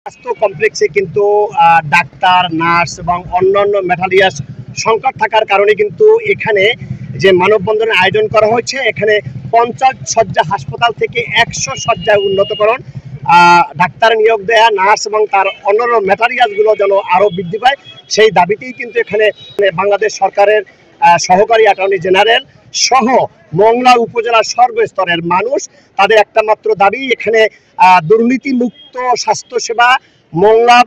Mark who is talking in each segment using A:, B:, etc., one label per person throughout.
A: স্বাস্থ্য কমপ্লেক্সে কিন্তু ডাক্তার, নার্স এবং অন্যান্য ম্যাটেরিয়ালস সংকট থাকার কারণে কিন্তু এখানে যে মানববন্ধনের আয়োজন করা হয়েছে, এখানে 50 শয্যা হাসপাতাল থেকে 100 শয্যায় উন্নতকরণ, ডাক্তার নিয়োগ দেয়া, নার্স এবং তার অন্যান্য ম্যাটেরিয়ালসগুলো যেন আরও বৃদ্ধি পায়, সেই দাবিতেই কিন্তু এখানে বাংলাদেশ সরকারের সহকারী অ্যাটর্নি জেনারেল সহ মংলা উপজেলার সর্বস্তরের মানুষ তাদের একটা মাত্র দাবি, এখানে দুর্নীতিমুক্ত স্বাস্থ্যসেবা, মংলা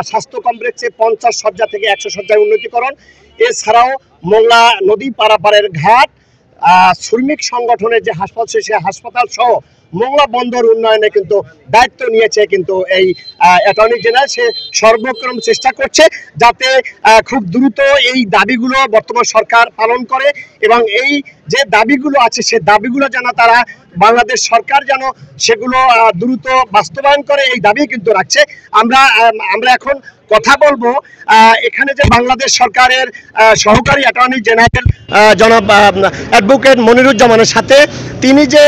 A: স্বাস্থ্য কমপ্লেক্সে 50 শয্যা থেকে 100 শয্যায় উন্নতিকরণ, এছাড়াও মংলা নদী পারাপারের ঘাট, শ্রমিক সংগঠনের যে হাসপাতাল সেই হাসপাতাল সহ মংলা বন্দর উন্নয়নে কিন্তু দায়িত্ব নিয়েছে কিন্তু এই অ্যাটর্নি জেনারেল। সে সর্বক্রম চেষ্টা করছে যাতে খুব দ্রুত এই দাবিগুলো বর্তমান সরকার পালন করে এবং এই যে দাবিগুলো আছে সে দাবিগুলো যেন তারা বাংলাদেশ সরকার যেন সেগুলো দ্রুত বাস্তবায়ন করে, এই দাবি কিন্তু রাখছে। আমরা এখন কথা বলবো এখানে যে বাংলাদেশ সরকারের সহকারী অ্যাটর্নি জেনারেল জনাব অ্যাডভোকেট মনিরুজ্জামানের সাথে, তিনি যে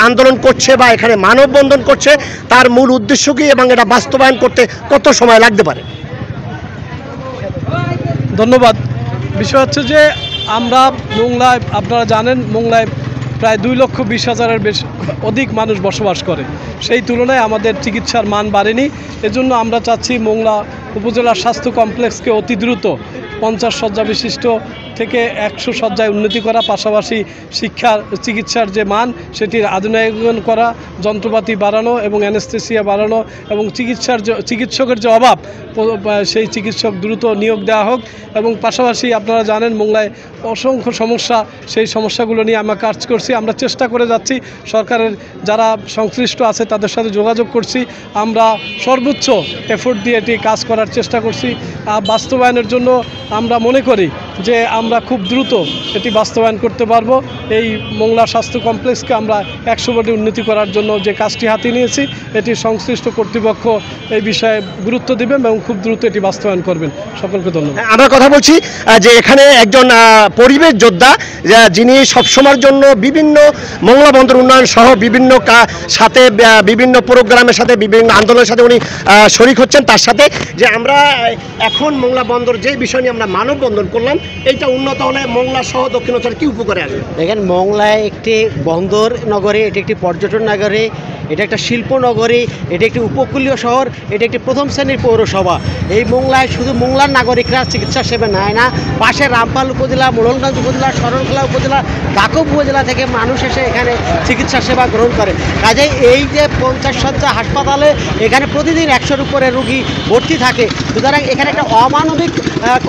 A: আন্দোলন করছে বা এখানে মানববন্ধন করছে তার মূল উদ্দেশ্য কি এবং এটা বাস্তবায়ন করতে কত সময় লাগতে পারে?
B: ধন্যবাদ। বিষয় হচ্ছে যে আমরা মোংলায়, আপনারা জানেন মোংলায় প্রায় 2,20,000-এর অধিক মানুষ বসবাস করে, সেই তুলনায় আমাদের চিকিৎসার মান বাড়েনি। এজন্য আমরা চাচ্ছি মোংলা উপজেলার স্বাস্থ্য কমপ্লেক্সকে অতি দ্রুত 50 শয্যা বিশিষ্ট থেকে 100 শয্যায় উন্নতি করা, পাশাপাশি চিকিৎসার যে মান সেটির আধুনিকায়ন করা, যন্ত্রপাতি বাড়ানো এবং অ্যানেস্থেসিয়া বাড়ানো এবং চিকিৎসকের যে অভাব সেই চিকিৎসক দ্রুত নিয়োগ দেওয়া হোক। এবং পাশাপাশি আপনারা জানেন মোংলায় অসংখ্য সমস্যা, সেই সমস্যাগুলো নিয়ে আমরা কাজ করছি। আমরা চেষ্টা করে যাচ্ছি, সরকারের যারা সংশ্লিষ্ট আছে তাদের সাথে যোগাযোগ করছি, আমরা সর্বোচ্চ এফোর্ট দিয়ে এটি কাজ করার চেষ্টা করছি। বাস্তবায়নের জন্য আমরা মনে করি যে আমরা খুব দ্রুত এটি বাস্তবায়ন করতে পারবো। এই মোংলা স্বাস্থ্য কমপ্লেক্সকে আমরা 100 কোটি উন্নতি করার জন্য যে কাজটি হাতে নিয়েছি, এটি সংশ্লিষ্ট কর্তৃপক্ষ এই বিষয়ে গুরুত্ব দেবেন এবং খুব দ্রুত এটি বাস্তবায়ন করবেন। সকলকে ধন্যবাদ।
A: আমরা কথা বলছি যে এখানে একজন পরিবেশ যোদ্ধা যিনি সবসময়ের জন্য বিভিন্ন মোংলা বন্দর উন্নয়ন সহ বিভিন্ন সাথে বিভিন্ন প্রোগ্রামের সাথে বিভিন্ন আন্দোলনের সাথে উনি শরিক হচ্ছেন, তার সাথে যে আমরা এখন মোংলা বন্দর যে বিষয় নিয়ে আমরা মানববন্ধন করলাম, এইটা উন্নত হলে মোংলা সহ দক্ষিণাঞ্চল কি উপকারে আসবে?
C: দেখেন, মোংলায় একটি বন্দর নগরী, এটি একটি পর্যটন নগরী, এটা একটা শিল্প নগরী, এটি একটি উপকূলীয় শহর, এটি একটি প্রথম শ্রেণীর পৌরসভা। এই মোংলায় শুধু মোংলার নাগরিকরা চিকিৎসা সেবা নেয় না, পাশে রামপাল উপজেলা, মোড়লগঞ্জ উপজেলা, শরণখোলা উপজেলা, দাকব উপজেলা থেকে মানুষ এসে এখানে চিকিৎসা সেবা গ্রহণ করে। কাজেই এই যে 50 শয্যা হাসপাতালে এখানে প্রতিদিন 100-এর উপরে রুগী ভর্তি থাকে, সুতরাং এখানে একটা অমানবিক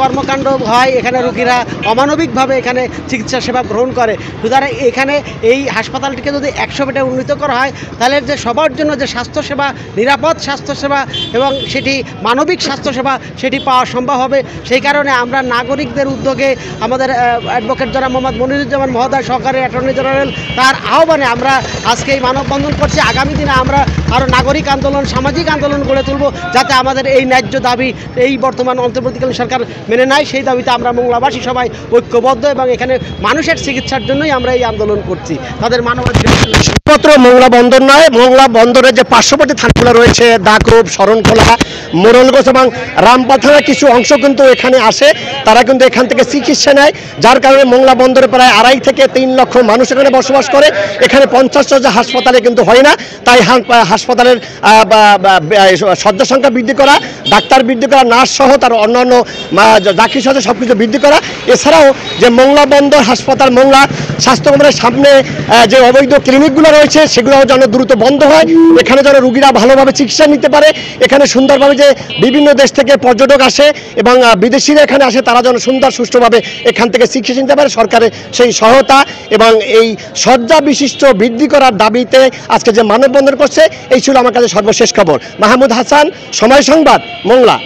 C: কর্মকাণ্ড হয়, এখানে রুগীরা অমানবিকভাবে এখানে চিকিৎসা সেবা গ্রহণ করে। সুতরাং এখানে এই হাসপাতালটিকে যদি 100 বেডে উন্নীত করা হয়, তাহলে যে সবার জন্য যে স্বাস্থ্যসেবা, নিরাপদ স্বাস্থ্যসেবা এবং সেটি মানবিক স্বাস্থ্যসেবা সেটি পাওয়া সম্ভব হবে। সেই কারণে আমরা নাগরিকদের উদ্যোগে আমাদের অ্যাডভোকেট জনাব মোহাম্মদ মনিরুজ্জামান মহোদয়, সহকারী অ্যাটর্নি জেনারেল, তার আহ্বানে আমরা আজকে এই মানববন্ধন করছি। আগামী দিনে আমরা আরও নাগরিক আন্দোলন, সামাজিক আন্দোলন গড়ে তুলব, যাতে আমাদের এই ন্যায্য দাবি এই বর্তমান অন্তর্বর্তীকালীন সরকার মেনে নেয়। সেই দাবিতে আমরা মোংলাবাসী সবাই ঐক্যবদ্ধ এবং এখানে মানুষের চিকিৎসার জন্যই আমরা এই আন্দোলন করছি। তাদের মানবাধিকার
A: শুধুমাত্র মোংলা বন্দর নয়, মোংলা বন্দরের যে পার্শ্ববর্তী থানাগুলো রয়েছে, দাকব, শরণখোলা, মোড়লগঞ্জ এবং রামপাল থানার কিছু অংশ কিন্তু এখানে আসে, তারা কিন্তু এখান থেকে চিকিৎসা নেয়, যার কারণে মোংলা বন্দরে প্রায় 2.5 থেকে 3 লক্ষ মানুষ এখানে বসবাস করে। এখানে 50 শয্যা হাসপাতালে কিন্তু হয় না, তাই হাসপাতালের শয্যা সংখ্যা বৃদ্ধি করা, ডাক্তার বৃদ্ধি করা, নার্স সহ তার অন্যান্য যা কিছু আছে সব কিছু বৃদ্ধি করা। এছাড়াও যে মোংলা বন্দর হাসপাতাল, মোংলা স্বাস্থ্য কেন্দ্রের সামনে যে অবৈধ ক্লিনিকগুলো রয়েছে সেগুলো যেন দ্রুত বন্ধ হয়, এখানে যেন রুগীরা ভালোভাবে চিকিৎসা নিতে পারে। এখানে সুন্দরভাবে যে বিভিন্ন দেশ থেকে পর্যটক আসে এবং বিদেশিরা এখানে আসে, তারা যেন সুন্দর সুষ্ঠুভাবে এখান থেকে চিকিৎসা নিতে পারে। সরকারের সেই সহায়তা এবং এই শয্যা বিশিষ্ট বৃদ্ধি করার দাবিতে আজকে যে মানববন্ধন করছে, এই ছিল আমার কাছে সর্বশেষ খবর। মাহমুদ হাসান, সময় সংবাদ, মোংলা।